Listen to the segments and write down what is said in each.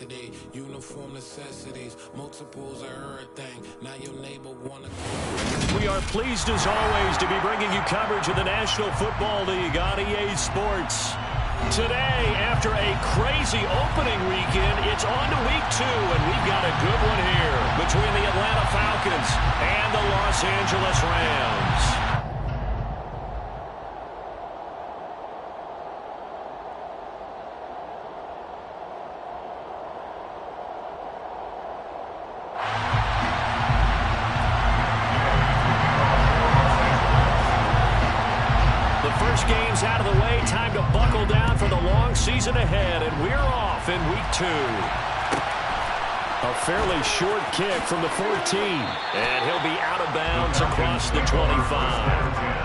yesterday. Uniform necessities, multiples of everything. Now your neighbor wanna. We are pleased as always to be bringing you coverage of the National Football League on EA Sports. Today, after a crazy opening weekend, it's on to week 2, and we've got a good one here between the Atlanta Falcons and the Los Angeles Rams. Games out of the way, time to buckle down for the long season ahead, and we're off in week 2. A fairly short kick from the 14, and he'll be out of bounds across the 25.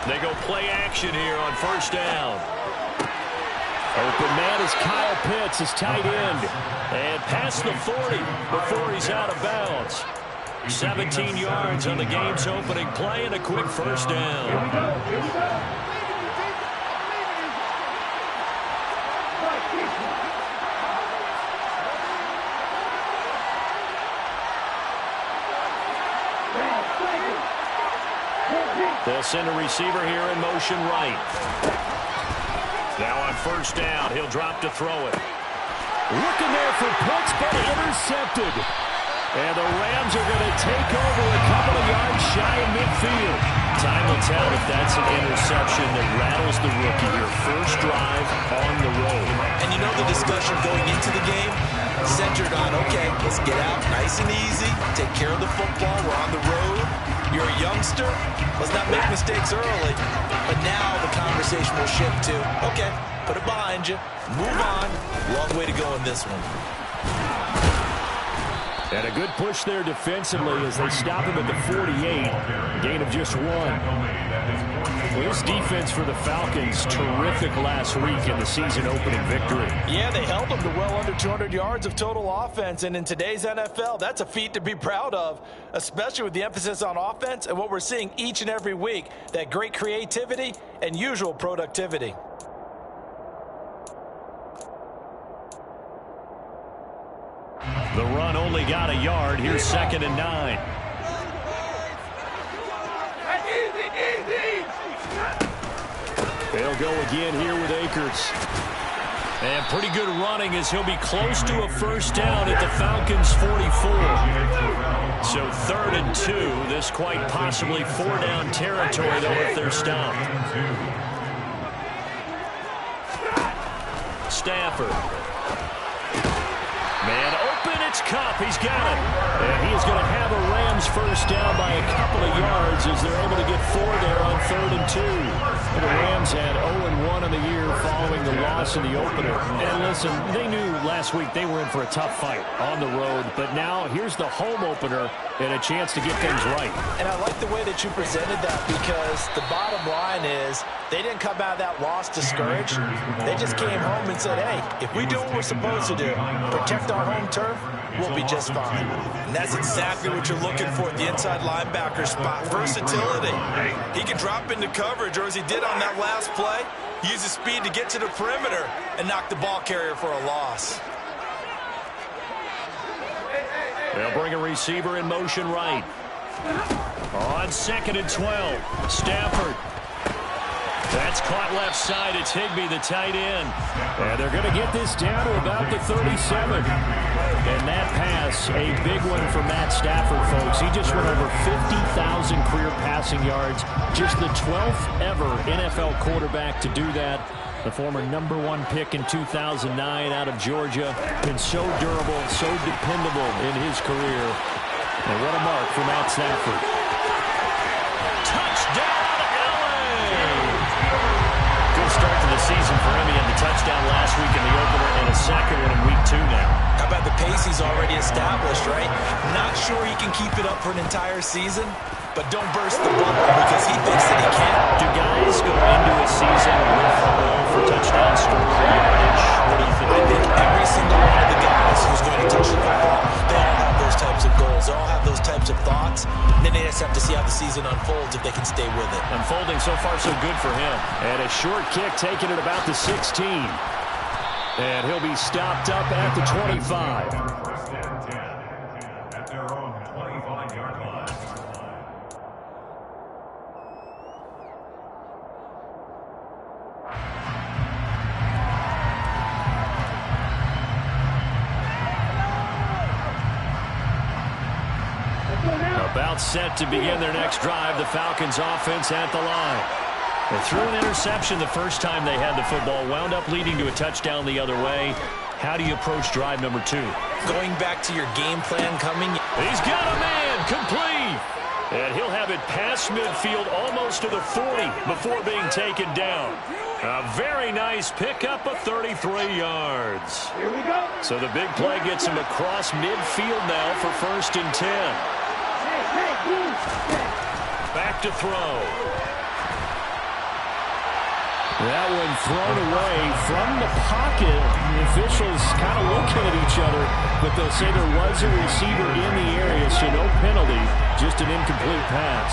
They go play action here on first down. Open man is Kyle Pitts, his tight end. And past the 40 before he's out of bounds. 17 yards on the game's opening play and a quick first down. Here we go. Here we go. They'll send a receiver here in motion right. Now on first down, he'll drop to throw it. Looking there for Pitts, but intercepted. And the Rams are going to take over a couple of yards shy of midfield. Time will tell if that's an interception that rattles the rookie here. First drive on the road. And you know the discussion going into the game? Centered on, okay, let's get out nice and easy, take care of the football, we're on the road. You're a youngster, let's not make mistakes early. But now the conversation will shift to, okay, put it behind you, move on. Long way to go in this one. And a good push there defensively as they stop him at the 48. Gain of just 1. Well, this defense for the Falcons, terrific last week in the season-opening victory. Yeah, they held them to well under 200 yards of total offense, and in today's NFL, that's a feat to be proud of, especially with the emphasis on offense and what we're seeing each and every week, that great creativity and usual productivity. The run only got a yard. Here's 2nd and 9. They'll go again here with Akers. And pretty good running as he'll be close to a first down at the Falcons' 44. So 3rd and 2. This quite possibly 4-down territory, though, if they're stopped. Stafford. Man open, it's Kupp. He's got it. And he is going to have a Rams first down by a couple of yards as they're able to get 4 there on 3rd and 2. And the Rams had 0-1 in the year following the loss in the opener. And listen, they knew last week they were in for a tough fight on the road. But now here's the home opener and a chance to get things right. And I like the way that you presented that because the bottom line is they didn't come out of that loss discouraged. They just came home and said, hey, if we do what we're supposed to do, protect our home turf, we'll be just fine. And that's exactly what you're looking for at the inside linebacker spot. Versatility. He can drop into coverage, or as he did on that last play, use his speed to get to the perimeter and knock the ball carrier for a loss. They'll bring a receiver in motion right. On 2nd and 12, Stafford. That's caught left side. It's Higbee, the tight end. And they're going to get this down to about the 37. And that pass, a big one for Matt Stafford, folks. He just went over 50,000 career passing yards. Just the 12th ever NFL quarterback to do that. The former #1 pick in 2009 out of Georgia. Been so durable, so dependable in his career. And what a mark for Matt Stafford. the season for him. He had the touchdown last week in the opener and a second one in week 2 now. How about the pace he's already established, right? Not sure he can keep it up for an entire season, but don't burst the bubble because he thinks that he can. Do guys go into a season with a goal for touchdown score yardage? What do you think? I think every single one of the guys who's going to touch the ball, they all have those types of goals. They all have those types of thoughts. And then they just have to see how the season unfolds if they can stay with it. Unfolding so far so good for him. And a short kick taken at about the 16. And he'll be stopped up at the 25. At their own 25-yard line. About set to begin their next drive. The Falcons offense at the line. They threw an interception the first time they had the football. Wound up leading to a touchdown the other way. How do you approach drive number 2? Going back to your game plan coming. He's got a man complete. And he'll have it past midfield almost to the 40 before being taken down. A very nice pickup of 33 yards. Here we go. So the big play gets him across midfield now for 1st and 10. Back to throw. That one thrown away from the pocket. The officials kind of looking at each other, but they'll say there was a receiver in the area, so no penalty, just an incomplete pass.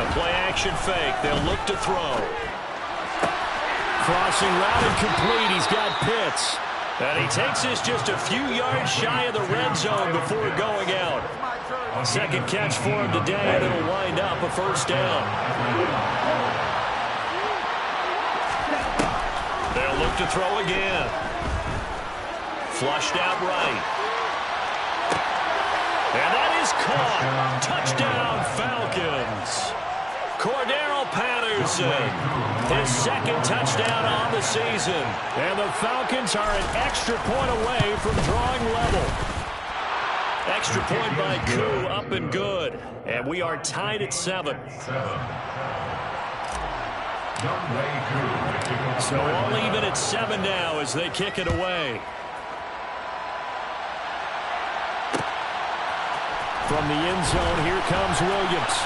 A play-action fake. They'll look to throw. Crossing route incomplete. He's got Pitts. And he takes this just a few yards shy of the red zone before going out. Second catch for him today, and it'll wind up a 1st down. They'll look to throw again. Flushed out right. And that is caught. Touchdown, Falcons. Cordero Patterson, his 2nd touchdown on the season. And the Falcons are an extra point away from drawing level. Extra point by Koo, up and good. And we are tied at 7. So all even at 7 now as they kick it away. From the end zone, here comes Williams.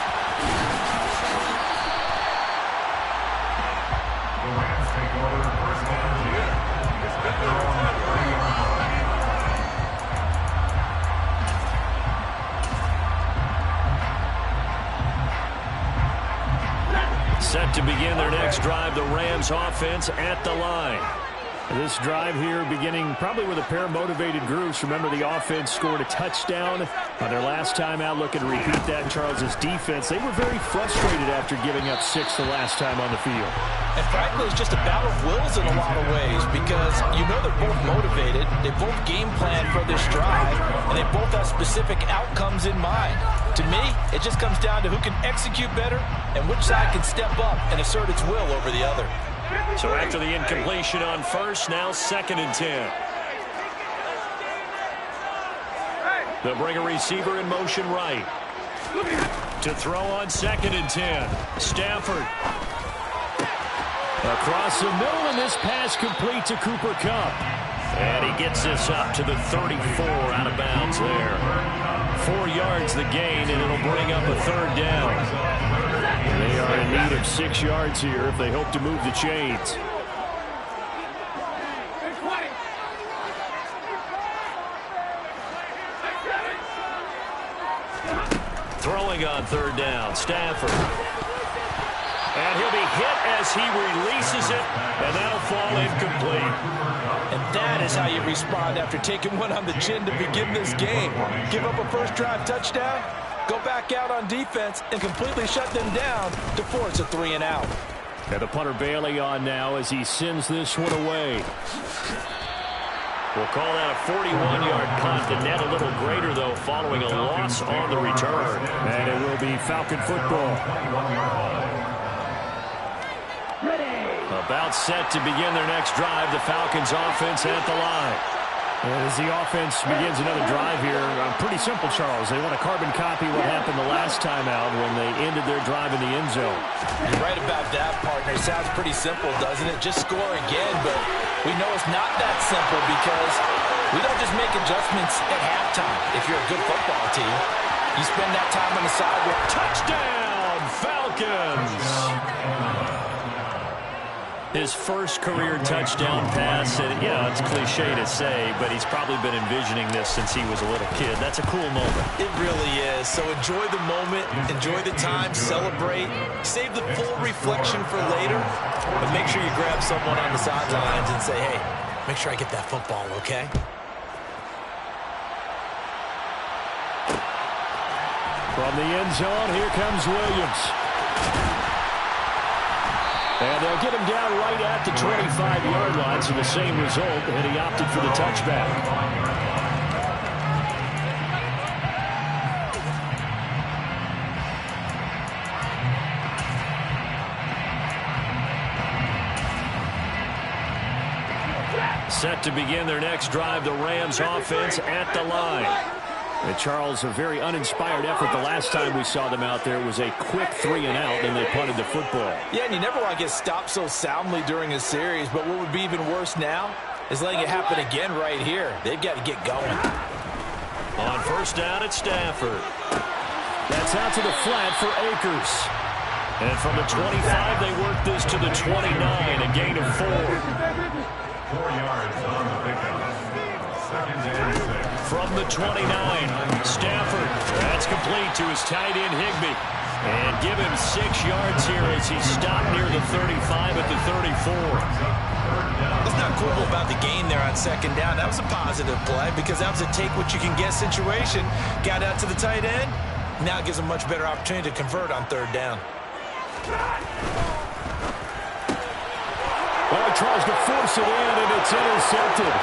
Set to begin their next drive, the Rams offense at the line. This drive here beginning probably with a pair of motivated groups. Remember, the offense scored a touchdown on their last time out. Looking to repeat that in Charles' defense. They were very frustrated after giving up 6 the last time on the field. And frankly, it's just a battle of wills in a lot of ways because you know they're both motivated. They both game plan for this drive, and they both have specific outcomes in mind. To me, it just comes down to who can execute better and which side can step up and assert its will over the other. So after the incompletion on 1st, now 2nd and 10. They'll bring a receiver in motion right. To throw on 2nd and 10. Stafford. Across the middle, and this pass complete to Cooper Kupp. And he gets this up to the 34 out of bounds there. 4 yards the gain, and it'll bring up a 3rd down. They are in need of 6 yards here if they hope to move the chains. Throwing on 3rd down, Stafford. And he'll be hit as he releases it, and that'll fall incomplete. And that is how you respond after taking one on the chin to begin this game. Give up a first drive touchdown, go back out on defense, and completely shut them down to force a 3 and out. And the punter Bailey on now as he sends this one away. We'll call that a 41-yard punt. The net a little greater, though, following a loss on the return. And it will be Falcon football. About set to begin their next drive, the Falcons offense at the line. And as the offense begins another drive here, I'm pretty pretty simple, Charles. They want to carbon copy what happened the last time out when they ended their drive in the end zone. You're right about that, partner. It sounds pretty simple, doesn't it? Just score again, but we know it's not that simple because we don't just make adjustments at halftime. If you're a good football team, you spend that time on the sidewalk. Touchdown, Falcons! His first career touchdown pass, and yeah, it's cliche to say, but he's probably been envisioning this since he was a little kid. That's a cool moment. It really is. So enjoy the moment, enjoy the time, celebrate, save the full reflection for later, but make sure you grab someone on the sidelines and say, hey, make sure I get that football, okay? From the end zone, here comes Williams. And they'll get him down right at the 25-yard line, so the same result, and he opted for the touchback. Set to begin their next drive, the Rams offense at the line. And Charles, a very uninspired effort the last time we saw them out there. It was a quick 3-and-out, and they punted the football. Yeah, and you never want to get stopped so soundly during a series, but what would be even worse now is letting it happen again right here. They've got to get going. On first down, it's Stafford. That's out to the flat for Akers. And from the 25, they work this to the 29, a gain of 4. 4 yards on the pickup. Second and 6. From the 29, Stafford. That's complete to his tight end, Higbee. And give him 6 yards here as he stopped near the 35 at the 34. That's not cool about the gain there on second down. That was a positive play because that was a take-what-you-can-get situation. Got out to the tight end. Now it gives him a much better opportunity to convert on third down. Well, he tries to force it in, and it's intercepted.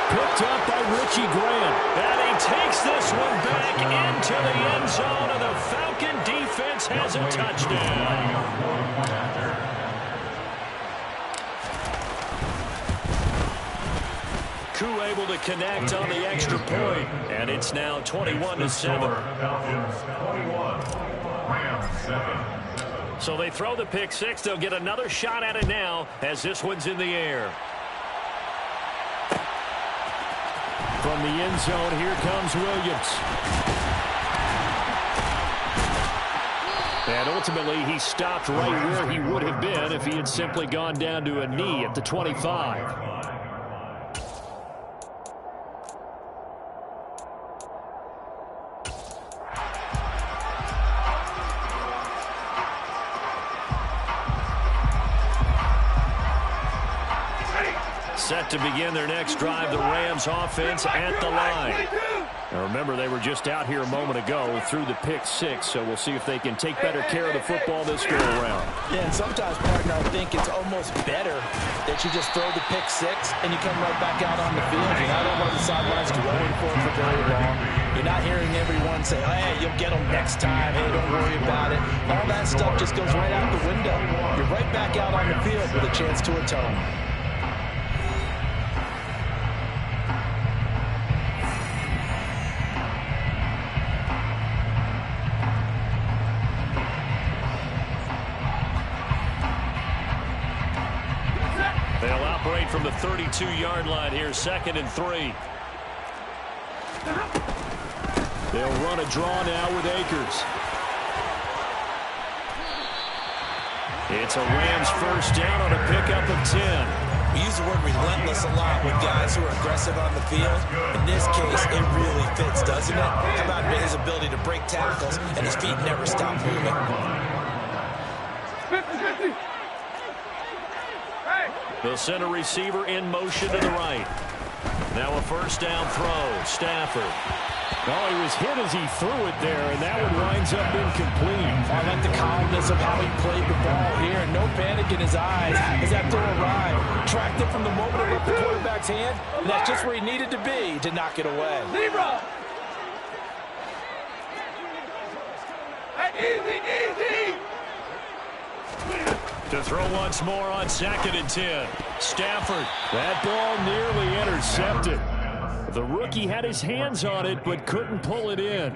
Picked up by Richie Grant. And he takes this one back into the end zone, and the Falcon defense has a touchdown. Koo able to connect on the extra point, and it's now 21-7. Falcons 21, Rams 7. So they throw the pick six. They'll get another shot at it now as this one's in the air. From the end zone, here comes Williams. And ultimately, he stopped right where he would have been if he had simply gone down to a knee at the 25. Set to begin their next drive, the Rams offense at the line. Now remember, they were just out here a moment ago through the pick six, so we'll see if they can take better care of the football this go-around. Yeah, and sometimes, partner, I think it's almost better that you just throw the pick six and you come right back out on the field. You're not over on the sidelines going for it for very long. You're not hearing everyone say, hey, you'll get them next time. Hey, don't worry about it. All that stuff just goes right out the window. You're right back out on the field with a chance to atone. They'll operate from the 32-yard line here, 2nd and 3. They'll run a draw now with Akers. It's a Rams first down on a pickup of 10. We use the word relentless a lot with guys who are aggressive on the field. In this case, it really fits, doesn't it? How about his ability to break tackles and his feet never stop moving? 50-50. They'll send a receiver in motion to the right. Now a first down throw, Stafford. Oh, he was hit as he threw it there, and that one winds up incomplete. I like the calmness of how he played the ball here. No panic in his eyes as that throw arrived. Tracked it from the moment it left the quarterback's hand, and that's just where he needed to be to knock it away. Libra. Easy, easy. To throw once more on 2nd and 10. Stafford. That ball nearly intercepted. The rookie had his hands on it but couldn't pull it in.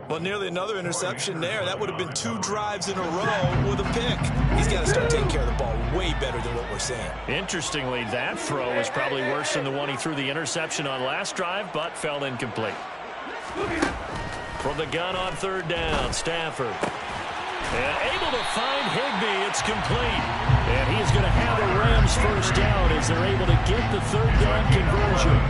Well, nearly another interception there. That would have been 2 drives in a row with a pick. He's got to start taking care of the ball way better than what we're seeing. Interestingly, that throw is probably worse than the one he threw the interception on last drive, but fell incomplete. From the gun on 3rd down, Stafford. And able to find Higbee. It's complete. And he's going to have a Rams first down as they're able to get the 3rd down conversion.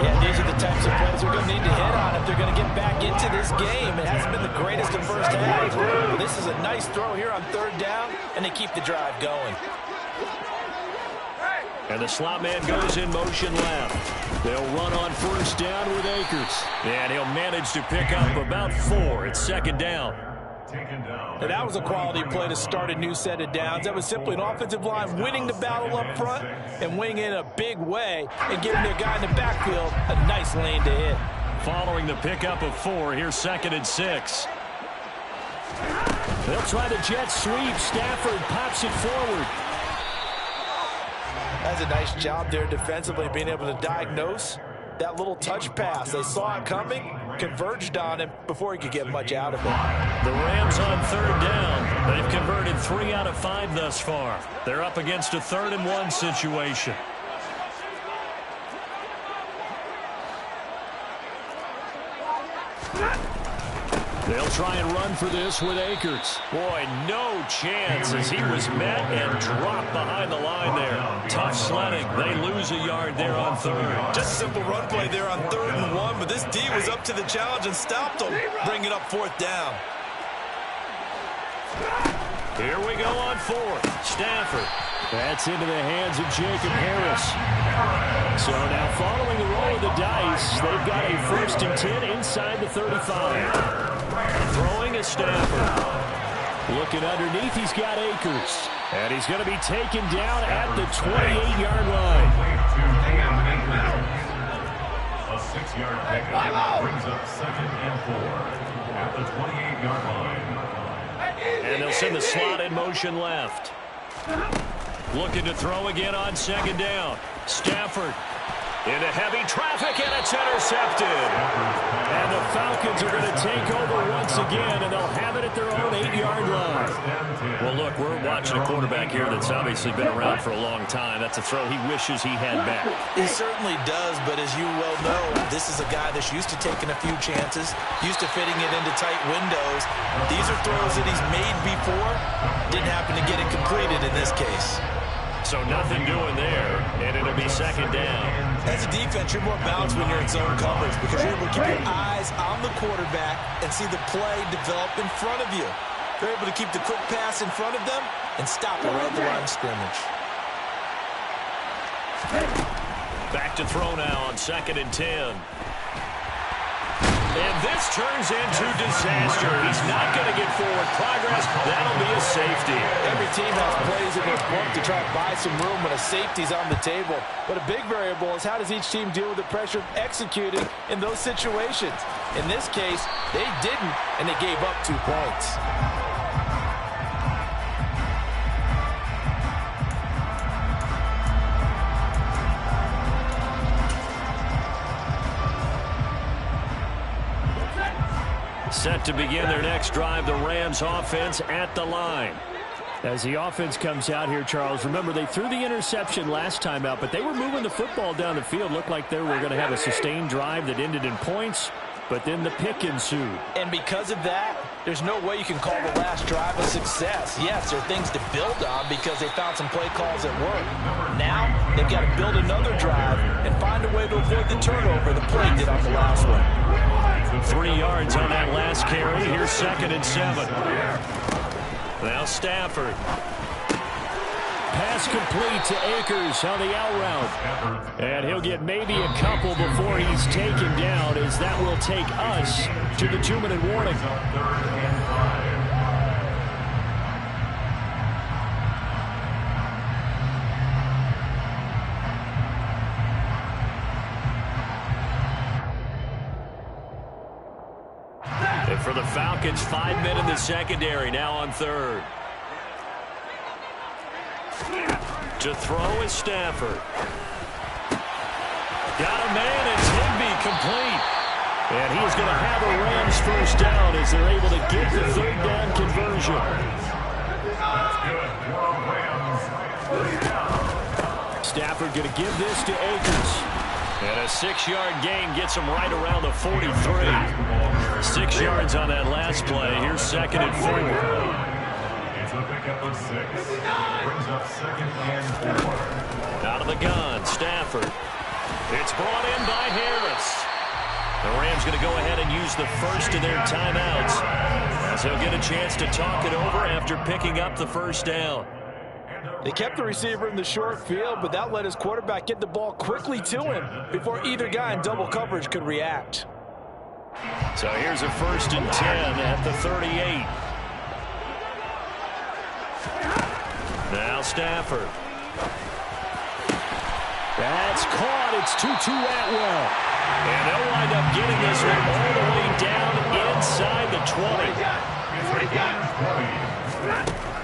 Yeah, these are the types of plays we're going to need to hit on if they're going to get back into this game. It hasn't been the greatest in first half. But this is a nice throw here on 3rd down, and they keep the drive going. And the slot man goes in motion left. They'll run on 1st down with Akers. And he'll manage to pick up about 4. It's 2nd down. Now, that was a quality play to start a new set of downs. That was simply an offensive line winning the battle up front and winning in a big way and giving their guy in the backfield a nice lane to hit. Following the pickup of 4, here's 2nd and 6. They'll try the jet sweep. Stafford pops it forward. That's a nice job there defensively, being able to diagnose that little touch pass. They saw it coming, converged on him before he could get much out of it. The Rams on 3rd down. They've converted 3 out of 5 thus far. They're up against a 3rd and 1 situation. They'll try and run for this with Akers. Boy, no chance as he was met and dropped behind the line there. Tough sledding. They lose a yard there on 3rd. Just a simple run play there on 3rd and 1, but this D was up to the challenge and stopped him. Bring it up 4th down. Here we go on 4th. Stafford. That's into the hands of Jacob Harris. So now following the roll of the dice, they've got a 1st and 10 inside the 35. Throwing is Stafford. Looking underneath, he's got Akers. And he's going to be taken down at the 28-yard line. A 6-yard pickup brings up 2nd and 4 at the 28-yard line. And they'll send the slot in motion left. Looking to throw again on 2nd down. Stafford into heavy traffic, and it's intercepted. And the Falcons are going to take over once again, and they'll have it at their own 8-yard line. Well, look, we're watching a quarterback here that's obviously been around for a long time. That's a throw he wishes he had back. He certainly does, but as you well know, this is a guy that's used to taking a few chances, used to fitting it into tight windows. These are throws that he's made before. Didn't happen to get it completed in this case. So nothing doing there, and it'll be 2nd down. As a defense, you're more balanced when you're in zone coverage because you're able to keep your eyes on the quarterback and see the play develop in front of you. They're able to keep the quick pass in front of them and stop it right at the line of scrimmage. Back to throw now on 2nd and 10. And this turns into disaster. He's not going to get forward progress. That'll be a safety. Every team has plays in their book to try to buy some room when a safety's on the table. But a big variable is how does each team deal with the pressure of executing in those situations. In this case, they didn't, and they gave up 2 points. Set to begin their next drive, the Rams offense at the line. As the offense comes out here, Charles, remember they threw the interception last time out, but they were moving the football down the field. Looked like they were going to have a sustained drive that ended in points, but then the pick ensued. And because of that, there's no way you can call the last drive a success. Yes, there are things to build on because they found some play calls that work. Now, they've got to build another drive and find a way to avoid the turnover the play did on the last one. 3 yards on that last carry. Here's 2nd and 7. Now Stafford. Pass complete to Akers on the out route. And he'll get maybe a couple before he's taken down, as that will take us to the 2-minute warning. And for the Falcons, 5 men in the secondary, now on 3rd. To throw is Stafford. Got a man, and Higbee complete. And he is going to have a Rams first down as they're able to get the third down conversion. That's good. Rams. Stafford going to give this to Akers. And a 6-yard gain gets him right around the 43. 6 yards on that last play. Here's 2nd and 4. It's a pickup of 6. Brings up 2nd and 4. Out of the gun, Stafford. It's brought in by Harris. The Rams going to go ahead and use the first of their timeouts, as they'll get a chance to talk it over after picking up the first down. They kept the receiver in the short field, but that let his quarterback get the ball quickly to him before either guy in double coverage could react. So here's a 1st and 10 at the 38. Now Stafford. That's caught. It's 2-2 Atwell. And they'll wind up getting this one all the way down inside the 20.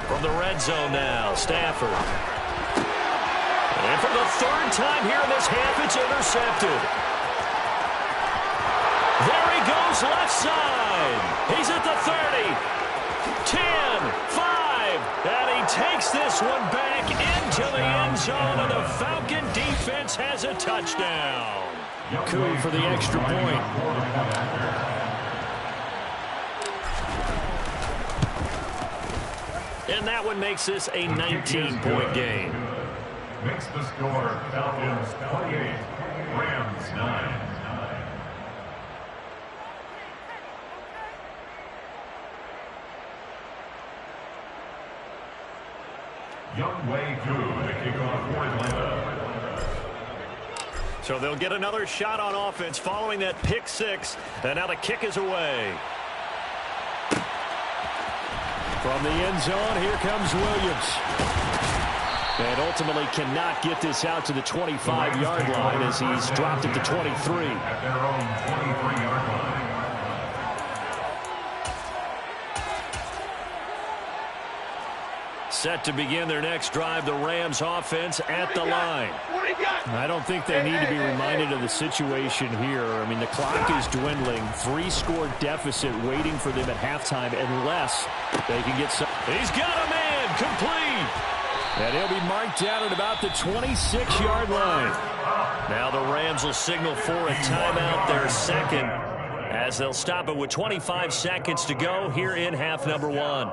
From the red zone now, Stafford. And for the 3rd time here in this half, it's intercepted. There he goes left side. He's at the 30. 10, 5, and he takes this one back into the end zone, and the Falcon defense has a touchdown. Coup for the extra point. And that one makes this a 19-point game. Makes the score Falcons 28, Rams 9. Wk2 to kick off for Atlanta. So they'll get another shot on offense following that pick 6, and now the kick is away. From the end zone, here comes Williams. And ultimately cannot get this out to the 25-yard line as he's dropped it to 23. At their own 23-yard line. Set to begin their next drive, the Rams offense at the line. I don't think they need to be reminded of the situation here. I mean, the clock is dwindling. 3-score deficit waiting for them at halftime unless they can get some. He's got a man complete. And he'll be marked down at about the 26-yard line. Now the Rams will signal for a timeout, their 2nd, as they'll stop it with 25 seconds to go here in half number 1.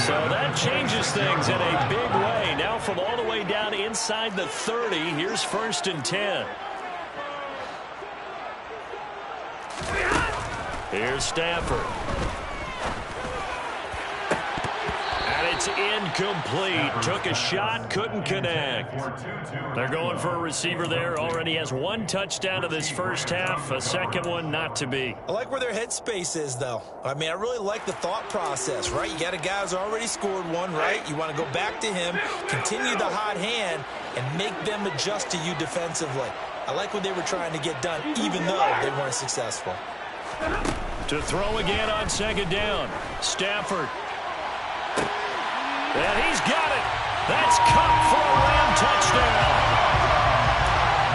So that changes things in a big way. Now from all the way down inside the 30, here's 1st and 10. Here's Stafford. And it's incomplete. Took a shot, couldn't connect. They're going for a receiver there. Already has 1 touchdown to this first half. A 2nd one not to be. I like where their headspace is, though. I mean, I really like the thought process, right? You got a guy who's already scored 1, right? You want to go back to him, continue the hot hand, and make them adjust to you defensively. I like what they were trying to get done, even though they weren't successful. To throw again on 2nd down. Stafford. And he's got it. That's caught for a Ram touchdown.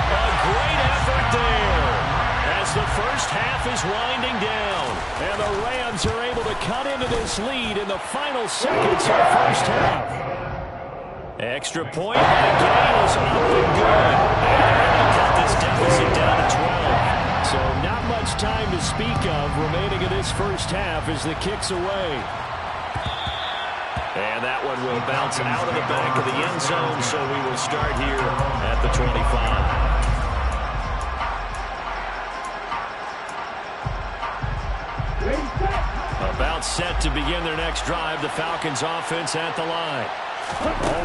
A great effort there as the first half is winding down. And the Rams are able to cut into this lead in the final seconds of the first half. Extra point by Gain is up and good. And they're able to cut this deficit down to 12. So not much time to speak of remaining in this first half as the kick's away. And that one will bounce out of the back of the end zone, so we will start here at the 25. About set to begin their next drive, the Falcons offense at the line.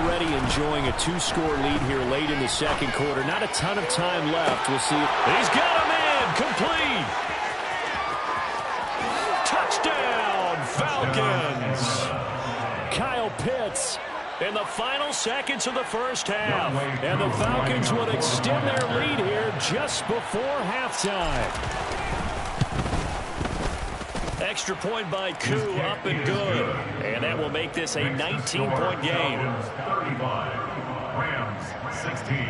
Already enjoying a 2-score lead here late in the 2nd quarter. Not a ton of time left. We'll see. He's got a man complete. Touchdown, Falcons. Kyle Pitts in the final seconds of the first half. And the Falcons will extend their lead here just before halftime. Extra point by Koo, up and good. And that will make this a 19-point game. 35, Rams 16.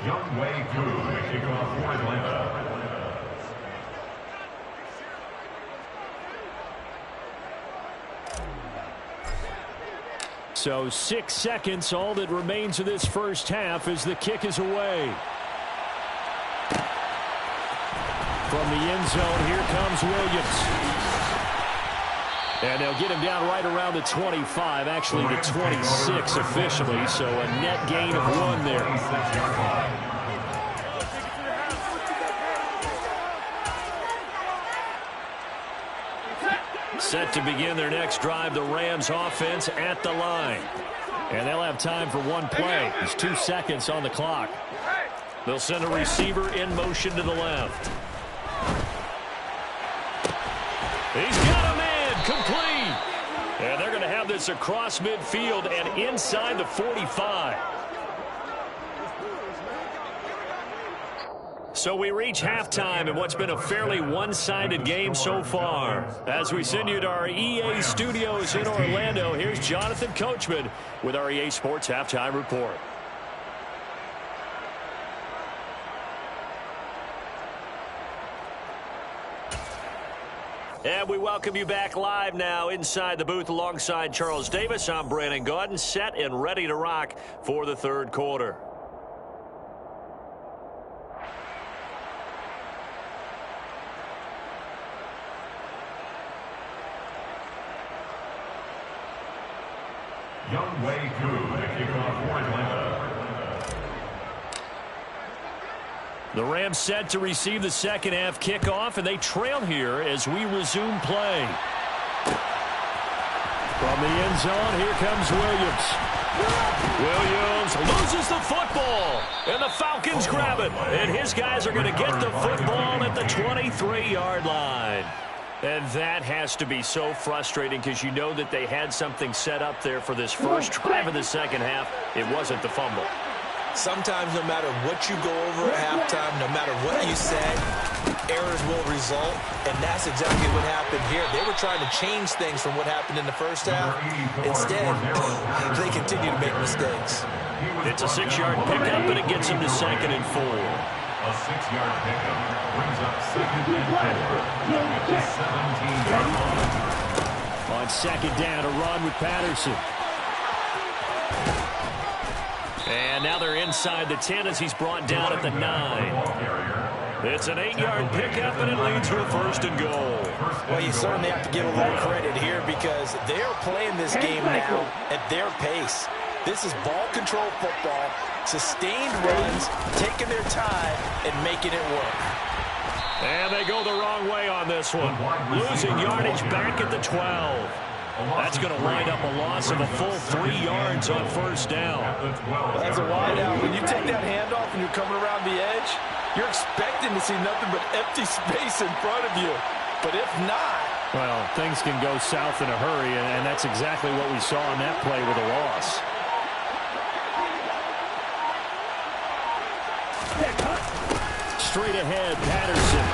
Wk2, the kickoff for Atlanta. So 6 seconds, all that remains of this first half as the kick is away. From the end zone, here comes Williams. And they'll get him down right around the 25, actually the 26 officially, so a net gain of 1 there. Set to begin their next drive, the Rams offense at the line. And they'll have time for 1 play. There's 2 seconds on the clock. They'll send a receiver in motion to the left. He's got a man, complete. And they're going to have this across midfield and inside the 45. So we reach halftime in what's been a fairly one-sided game so far. As we send you to our EA studios in Orlando, here's Jonathan Coachman with our EA Sports Halftime Report. And we welcome you back live now inside the booth alongside Charles Davis. I'm Brandon Gaudin, set and ready to rock for the third quarter. Wk2, the kickoff for Atlanta. The Rams set to receive the second half kickoff, and they trail here as we resume play. From the end zone, here comes Williams. Williams loses the football, and the Falcons grab it. And his guys are going to get the football at the 23-yard line. And that has to be so frustrating because you know that they had something set up there for this first drive of the second half. It wasn't the fumble. Sometimes no matter what you go over at halftime, no matter what you say, errors will result, and that's exactly what happened here. They were trying to change things from what happened in the first half. Instead, they continue to make mistakes. It's a 6-yard pickup, and it gets them to 2nd and 4. A 6-yard pickup brings up 2nd and 4 at the 17-yard line. On 2nd down, a run with Patterson. And now they're inside the 10 as he's brought down at the 9. It's an 8-yard pickup, and it leads to a 1st and goal. Well, you certainly have to give a little credit here because they're playing this game now at their pace. This is ball control football, sustained runs, taking their time, and making it work. And they go the wrong way on this one. Losing yardage back at the 12. That's going to wind up a loss of a full 3 yards on 1st down. Well, as a wideout, when you take that handoff and you're coming around the edge, you're expecting to see nothing but empty space in front of you. But if not... Well, things can go south in a hurry, and that's exactly what we saw on that play with a loss. Straight ahead, Patterson.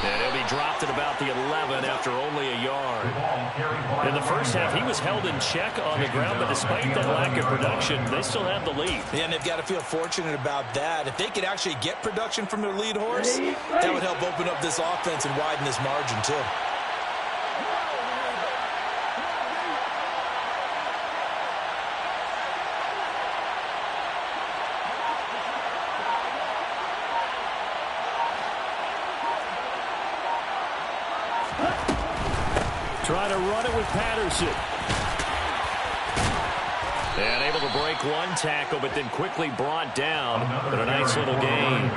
And he'll be dropped at about the 11 after only a yard. In the first half, he was held in check on the ground, but despite that lack of production, they still have the lead. Yeah, and they've got to feel fortunate about that. If they could actually get production from their lead horse, that would help open up this offense and widen this margin, too. Trying to run it with Patterson. And able to break one tackle, but then quickly brought down. But a nice little gain.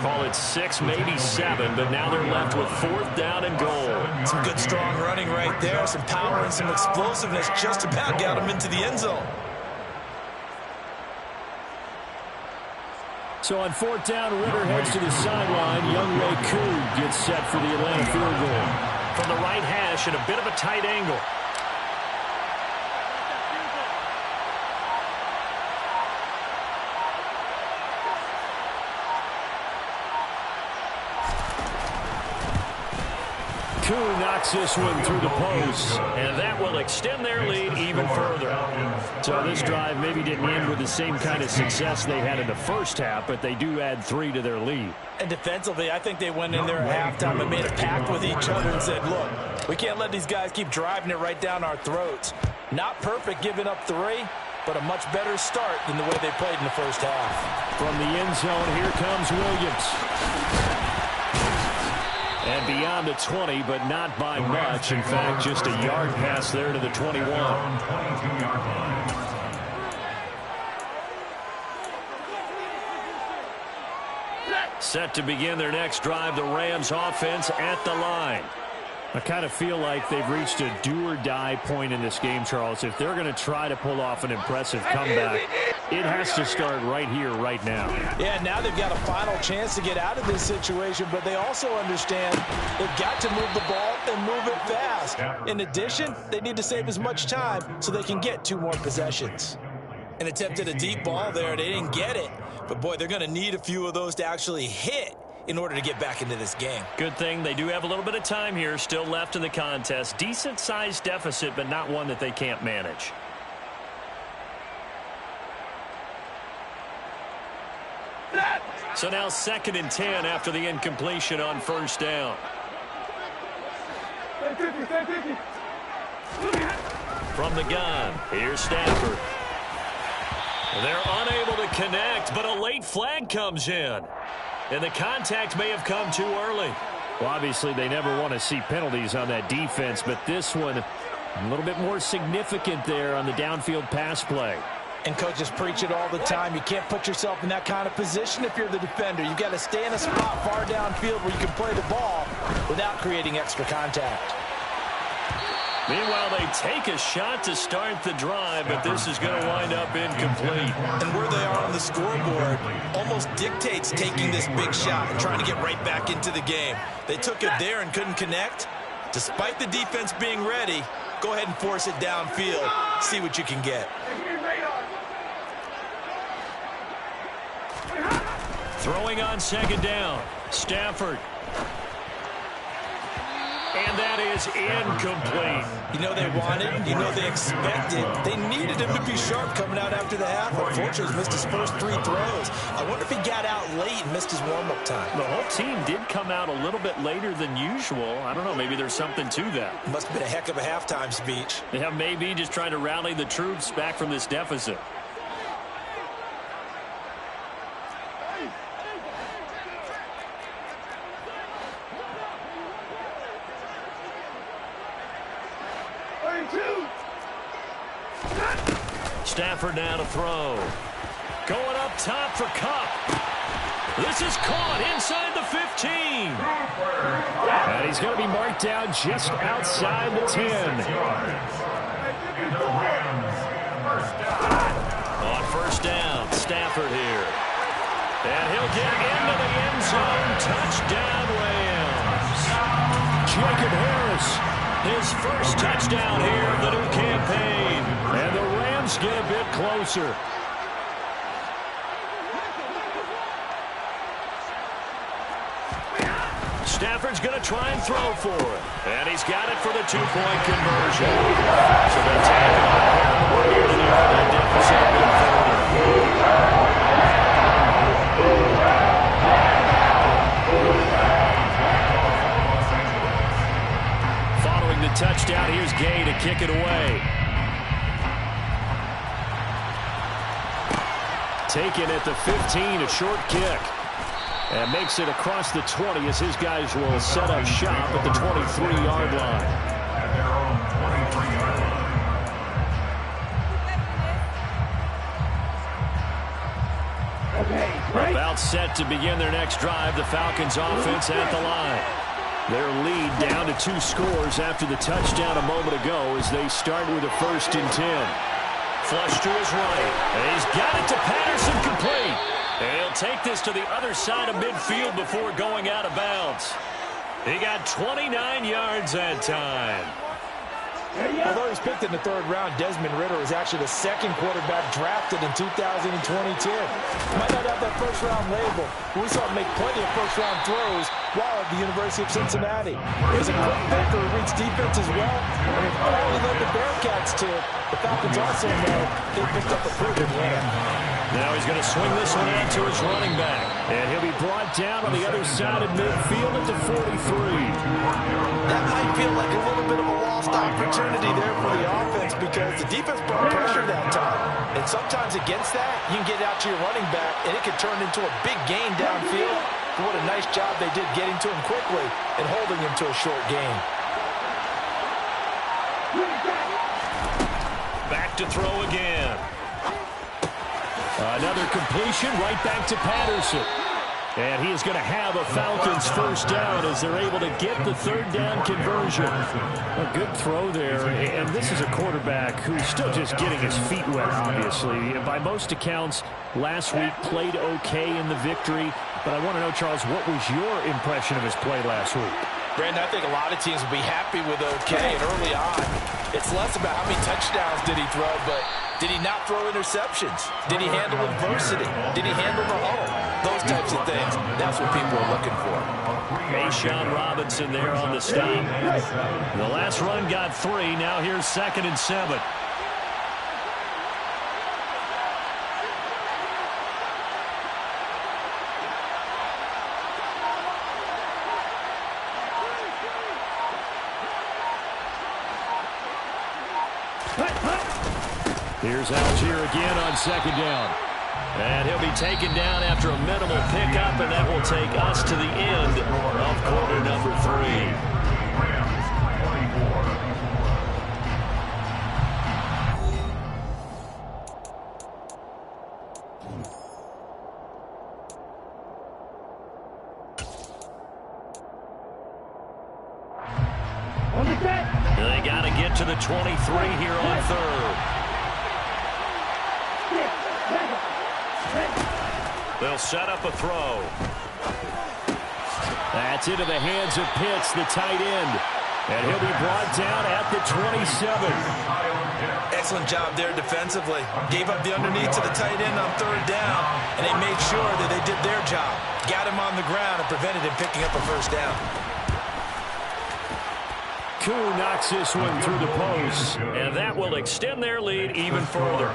Call it 6, maybe 7, but now they're left with 4th down and goal. Some good, strong running right there. Some power and some explosiveness just about got them into the end zone. So on 4th down, Ritter heads to the sideline. Wk2 gets set for the Atlanta field goal. From the right hash at a bit of a tight angle. Wk2 knocks this one through the post, and that will extend their lead even further. So this drive maybe didn't end with the same kind of success they had in the first half, but they do add 3 to their lead. And defensively, I think they went in there at halftime and made a pact with each other and said, look, we can't let these guys keep driving it right down our throats. Not perfect giving up 3, but a much better start than the way they played in the first half. From the end zone, here comes Williams. And beyond the 20, but not by much. In fact, just a yard pass there to the 21. Set to begin their next drive, the Rams offense at the line. I kind of feel like they've reached a do-or-die point in this game, Charles. If they're going to try to pull off an impressive comeback, it has to start right here, right now. Yeah, now they've got a final chance to get out of this situation, but they also understand they've got to move the ball and move it fast. In addition, they need to save as much time so they can get 2 more possessions. And attempted a deep ball there. They didn't get it. But, boy, they're going to need a few of those to actually hit in order to get back into this game. Good thing they do have a little bit of time here still left in the contest. Decent-sized deficit, but not one that they can't manage. So now 2nd and 10 after the incompletion on first down. From the gun, here's Stafford. They're unable to connect, but a late flag comes in. And the contact may have come too early. Well, obviously, they never want to see penalties on that defense, but this one a little bit more significant there on the downfield pass play. And coaches preach it all the time. You can't put yourself in that kind of position if you're the defender. You've got to stay in a spot far downfield where you can play the ball without creating extra contact. Meanwhile, they take a shot to start the drive, but this is going to wind up incomplete. And where they are on the scoreboard almost dictates taking this big shot and trying to get right back into the game. They took it there and couldn't connect. Despite the defense being ready, go ahead and force it downfield. See what you can get. Throwing on 2nd down, Stafford. And that is incomplete. You know they wanted, you know they expected. They needed him to be sharp coming out after the half. Unfortunately, he's missed his first 3 throws. I wonder if he got out late and missed his warm-up time. The whole team did come out a little bit later than usual. I don't know, maybe there's something to that. Must have been a heck of a halftime speech. Yeah, maybe just trying to rally the troops back from this deficit. Stafford now to throw. Going up top for Cup. This is caught inside the 15. And he's going to be marked down just outside the 10. On first down, Stafford here. And he'll get into the end zone. Touchdown, Rams. Jacob Harris, his first touchdown here of the new campaign. And the Rams get a bit closer. Stafford's going to try and throw for it. And he's got it for the 2-point conversion. So they'll take it on here to narrow that deficit a bit further. Following the touchdown, here's Gay to kick it away. Taken at the 15, a short kick. And makes it across the 20 as his guys will set up shop at the 23-yard line. At their own 23-yard line. About set to begin their next drive, the Falcons offense at the line. Their lead down to 2 scores after the touchdown a moment ago as they start with a 1st and 10. Flush to his right. And he's got it to Patterson, complete. And he'll take this to the other side of midfield before going out of bounds. He got 29 yards that time. Although he's picked in the 3rd round, Desmond Ridder is actually the 2nd quarterback drafted in 2010. Might not have that first-round label, but we saw him make plenty of first-round throws while at the University of Cincinnati. He's a quick thinker who reads defense as well, and if all he led the Bearcats to, the Falcons also know they picked up a proven winner. Now he's going to swing this one out to his running back. And he'll be brought down on the other side of midfield at the 43. That might feel like a little bit of a lost opportunity there for the offense because the defense brought pressure that time. And sometimes against that, you can get out to your running back, and it can turn into a big gain downfield. But what a nice job they did getting to him quickly and holding him to a short gain. Back to throw again. Another completion right back to Patterson. And he is going to have a Falcons first down as they're able to get the 3rd down conversion. A good throw there, and this is a quarterback who's still just getting his feet wet, obviously. And by most accounts, last week played okay in the victory. But I want to know, Charles, what was your impression of his play last week? Brandon, I think a lot of teams will be happy with okay, and early on, it's less about how many touchdowns did he throw, but did he not throw interceptions? Did he handle adversity? Did he handle the hole? Those types of things, that's what people are looking for. Mayshawn Robinson there on the stop. The last run got 3. Now here's 2nd and 7. Here's Algier again on 2nd down. And he'll be taken down after a minimal pickup, and that will take us to the end of quarter number 3. They got to get to the 23 here on 3rd. They'll set up a throw. That's into the hands of Pitts, the tight end. And he'll be brought down at the 27. Excellent job there defensively. Gave up the underneath to the tight end on 3rd down, and they made sure that they did their job. Got him on the ground and prevented him picking up a first down. Koo knocks this one through the post, and that will extend their lead even further.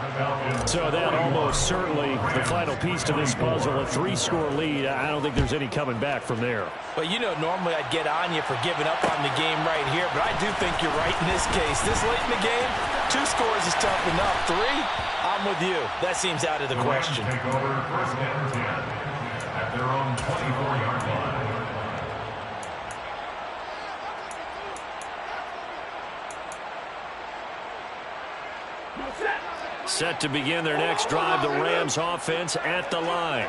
So that almost certainly the final piece to this puzzle, a 3-score lead. I don't think there's any coming back from there. Well, you know, normally I'd get on you for giving up on the game right here, but I do think you're right in this case. This late in the game, 2 scores is tough enough. 3, I'm with you. That seems out of the question. Take over 1st and 10 at their own 24-yard line. Set to begin their next drive, the Rams offense at the line.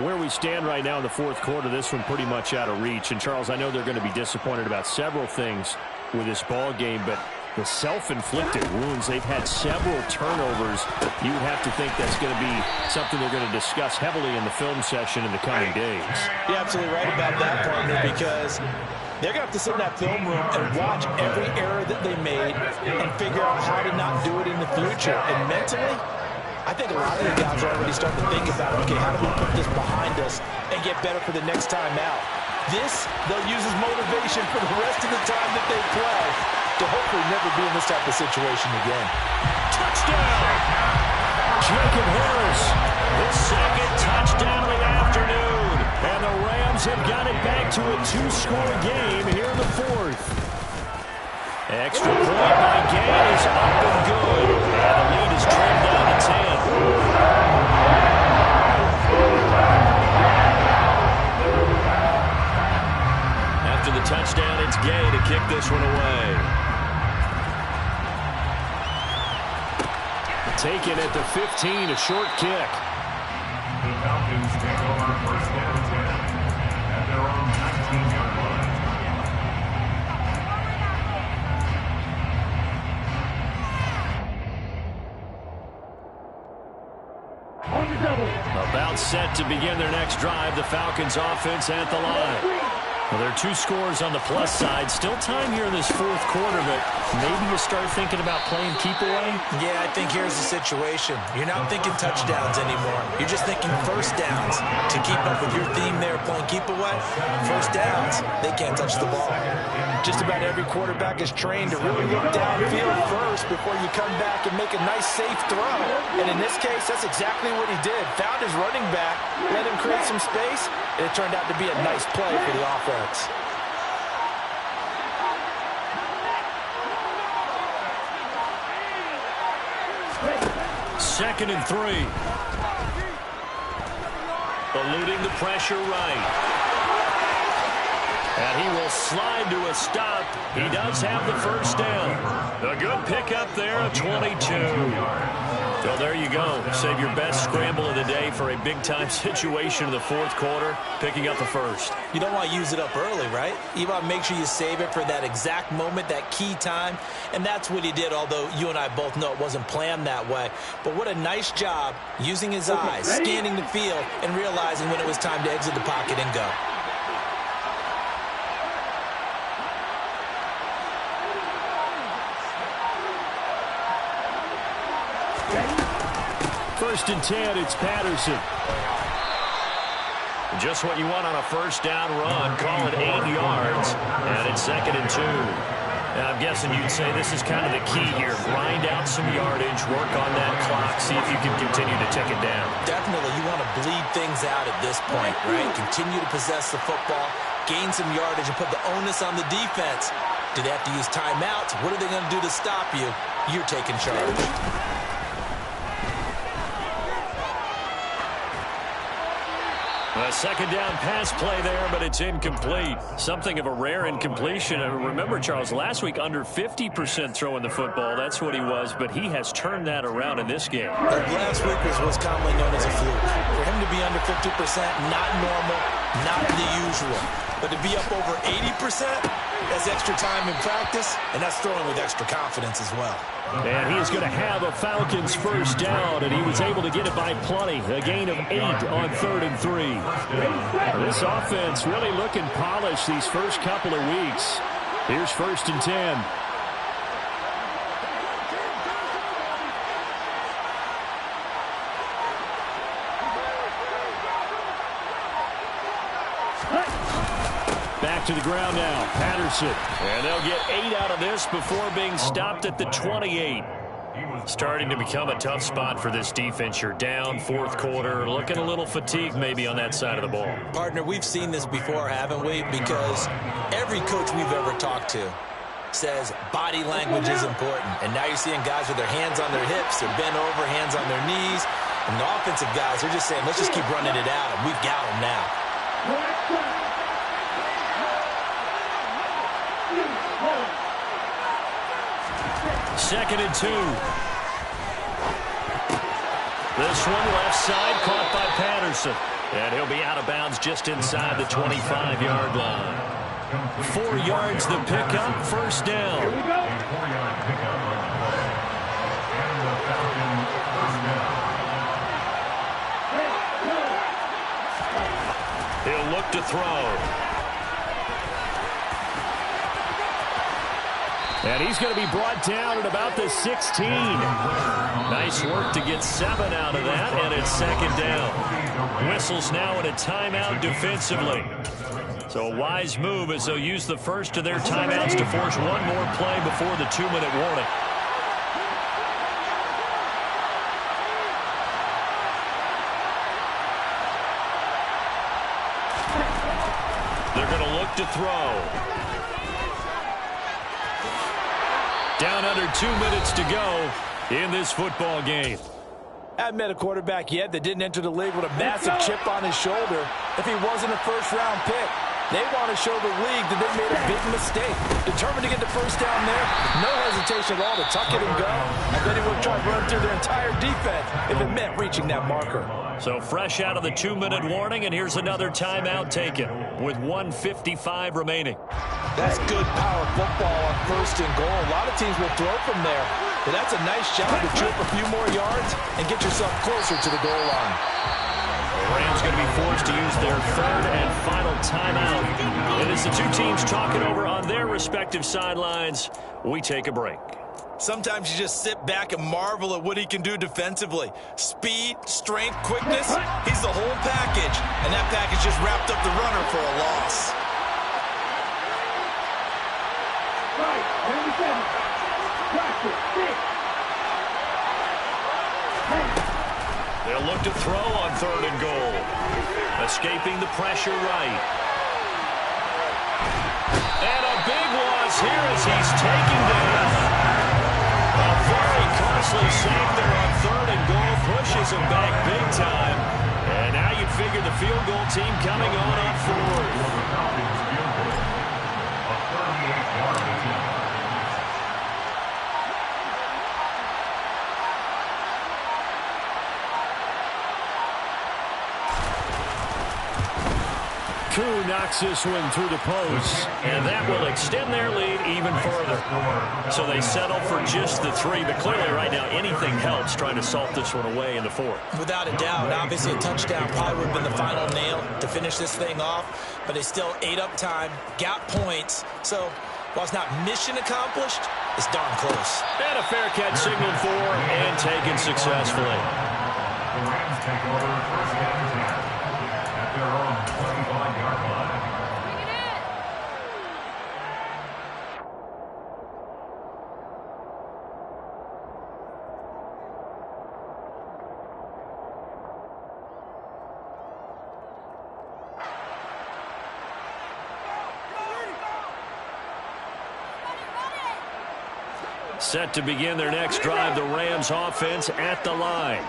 Where we stand right now in the 4th quarter, this one pretty much out of reach. And, Charles, I know they're going to be disappointed about several things with this ball game, but the self-inflicted wounds, they've had several turnovers. You would have to think that's going to be something they're going to discuss heavily in the film session in the coming days. You're absolutely right about that, partner, because they're going to have to sit in that film room and watch every error that they made and figure out how to not do it in the future. And mentally, I think a lot of the guys are already starting to think about, okay, how do we put this behind us and get better for the next time out? This, they'll use as motivation for the rest of the time that they play to hopefully never be in this type of situation again. Touchdown! Jacob Harris, his 2nd touchdown of the afternoon. And the Rams have got it back to a 2-score game here in the 4th. Extra point by Gay is up and good. And the lead is trimmed down to 10. After the touchdown, it's Gay to kick this one away. Taken at the 15, a short kick. The Falcons take over 1st and 10 at their own 19-yard line. About set to begin their next drive, the Falcons offense at the line. Well, there are two scores on the plus side. Still time here in this fourth quarter, but maybe you start thinking about playing keep away? Yeah, I think here's the situation. You're not thinking touchdowns anymore. You're just thinking first downs. To keep up with your theme there, playing keep away, first downs, they can't touch the ball. Just about every quarterback is trained to really look downfield first before you come back and make a nice, safe throw. And in this case, that's exactly what he did. Found his running back, let him create some space, and it turned out to be a nice play for the offense. Second and 3. Eluding the pressure right. And he will slide to a stop. He does have the first down. A good pickup there, a 22. Well, there you go. Save your best scramble of the day for a big-time situation in the fourth quarter, picking up the first. You don't want to use it up early, right? You want to make sure you save it for that exact moment, that key time. And that's what he did, although you and I both know it wasn't planned that way. But what a nice job using his eyes, scanning the field, and realizing when it was time to exit the pocket and go. First and 10, it's Patterson. Just what you want on a first down run. Call it 8 yards. And it's second and 2. Now, I'm guessing you'd say this is kind of the key here. Grind out some yardage, work on that clock, see if you can continue to take it down. Definitely, you want to bleed things out at this point, right? Continue to possess the football, gain some yardage, and put the onus on the defense. Do they have to use timeouts? What are they going to do to stop you? You're taking charge. A second down pass play there, but it's incomplete. Something of a rare incompletion. Remember, Charles, last week under 50% throwing the football. That's what he was, but he has turned that around in this game. Last week was what's commonly known as a fluke. For him to be under 50%, not normal, not the usual. But to be up over 80%, that's extra time in practice, and that's throwing with extra confidence as well. And he is going to have a Falcons first down, and he was able to get it by plenty. A gain of 8 on 3rd and 3. This offense really looking polished these first couple of weeks. Here's first and 10. Back to the ground now, Patterson. And they'll get 8 out of this before being stopped at the 28. Starting to become a tough spot for this defense. You're down, fourth quarter, looking a little fatigued maybe on that side of the ball. Partner, we've seen this before, haven't we? Because every coach we've ever talked to says body language is important. And now you're seeing guys with their hands on their hips, they're bent over, hands on their knees. And the offensive guys, they're just saying, let's just keep running it out, and we've got them now. Second and 2. This one left side caught by Patterson. And he'll be out of bounds just inside the 25-yard line. 4 yards the pickup, first down. Here we go. 4-yard pickup on the ball. And the Falcons first down. He'll look to throw. And he's going to be brought down at about the 16. Nice work to get 7 out of that, and it's second down. Whistles now in a timeout defensively. So a wise move as they'll use the first of their timeouts to force one more play before the 2-minute warning. They're going to look to throw. Down under 2 minutes to go in this football game. I haven't met a quarterback yet that didn't enter the league with a massive chip on his shoulder if he wasn't a first-round pick. They want to show the league that they made a big mistake. Determined to get the first down there, no hesitation at all to tuck it and go. I bet he would have tried to run through their entire defense if it meant reaching that marker. So fresh out of the 2-minute warning, and here's another timeout taken with 1:55 remaining. That's good power football on first and goal. A lot of teams will throw from there, but that's a nice job to chew up a few more yards and get yourself closer to the goal line. The Rams going going to be forced to use their third and final timeout. And as the two teams talking over on their respective sidelines, we take a break. Sometimes you just sit back and marvel at what he can do defensively. Speed, strength, quickness, he's the whole package. And that package just wrapped up the runner for a loss. They'll look to throw on third and goal. Escaping the pressure right. And a big loss here as he's taking down. A very costly save there on third and goal. Pushes him back big time. And now you'd figure the field goal team coming on up forward. A 38-yard attempt. Koo knocks this one through the post, and that will extend their lead even further. So they settle for just the 3, but clearly right now anything helps trying to salt this one away in the 4th. Without a doubt, obviously a touchdown probably would have been the final nail to finish this thing off, but they still ate up time, got points. So while it's not mission accomplished, it's darn close. And a fair catch signaled for and taken successfully. The Rams take over first and 10 at their own 25-yard line. Set to begin their next drive, the Rams offense at the line.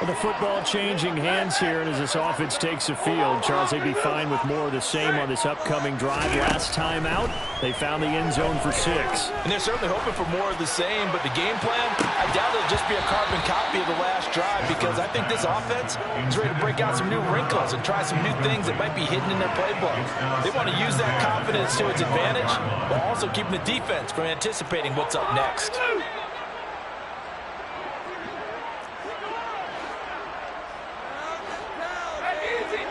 Well, the football changing hands here, and as this offense takes the field, Charles, they'd be fine with more of the same on this upcoming drive. Last time out, they found the end zone for 6. And they're certainly hoping for more of the same, but the game plan, I doubt it'll just be a carbon copy of the last drive, because I think this offense is ready to break out some new wrinkles and try some new things that might be hidden in their playbook. They want to use that confidence to its advantage, while also keeping the defense from anticipating what's up next.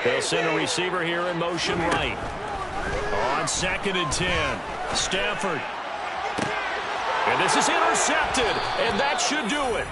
They'll send a receiver here in motion right. On 2nd and 10, Stafford. And this is intercepted, and that should do it.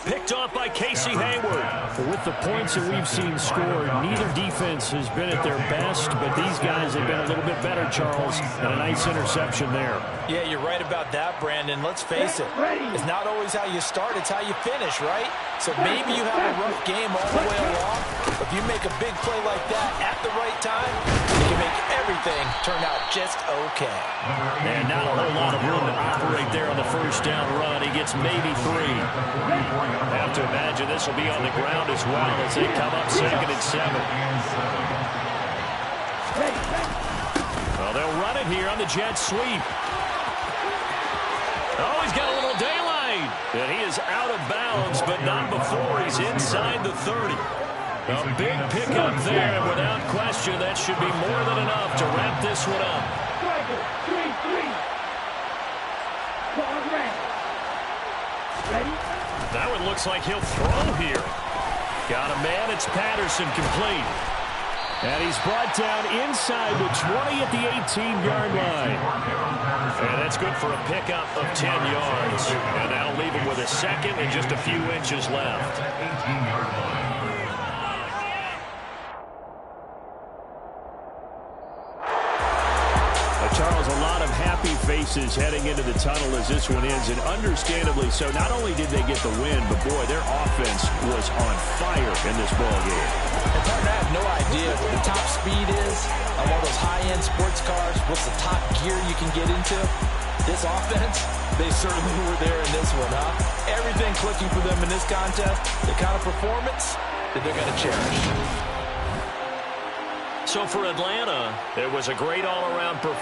Picked off by Casey Hayward. But with the points that we've seen scored, neither defense has been at their best, but these guys have been a little bit better, Charles, and a nice interception there. Yeah, you're right about that, Brandon. Let's face it. It's not always how you start, it's how you finish, right? So maybe you have a rough game all the way along, but if you make a big play like that at the right time, you can make everything turn out just okay. And not a whole lot of room to operate there on the first down run. He gets maybe 3. I have to imagine this will be on the ground as well as they come up 2nd and 7. Well, they'll run it here on the jet sweep. Oh, he's got a little daylight. And he is out of bounds, but not before he's inside the 30. A big pickup there, and without question, that should be more than enough to wrap this one up. That one looks like he'll throw here. Got a man, it's Patterson, complete. And he's brought down inside the 20 at the 18-yard line. And that's good for a pickup of 10 yards. And that'll leave him with a second and just a few inches left. 18-yard line. Charles, a lot of happy faces heading into the tunnel as this one ends, and understandably so. Not only did they get the win, but boy, their offense was on fire in this ball game. And partner, I have no idea what the top speed is on one of those high-end sports cars. What's the top gear you can get into? This offense, they certainly were there in this one, huh? Everything clicking for them in this contest, the kind of performance that they're going to cherish. So for Atlanta, it was a great all-around performance.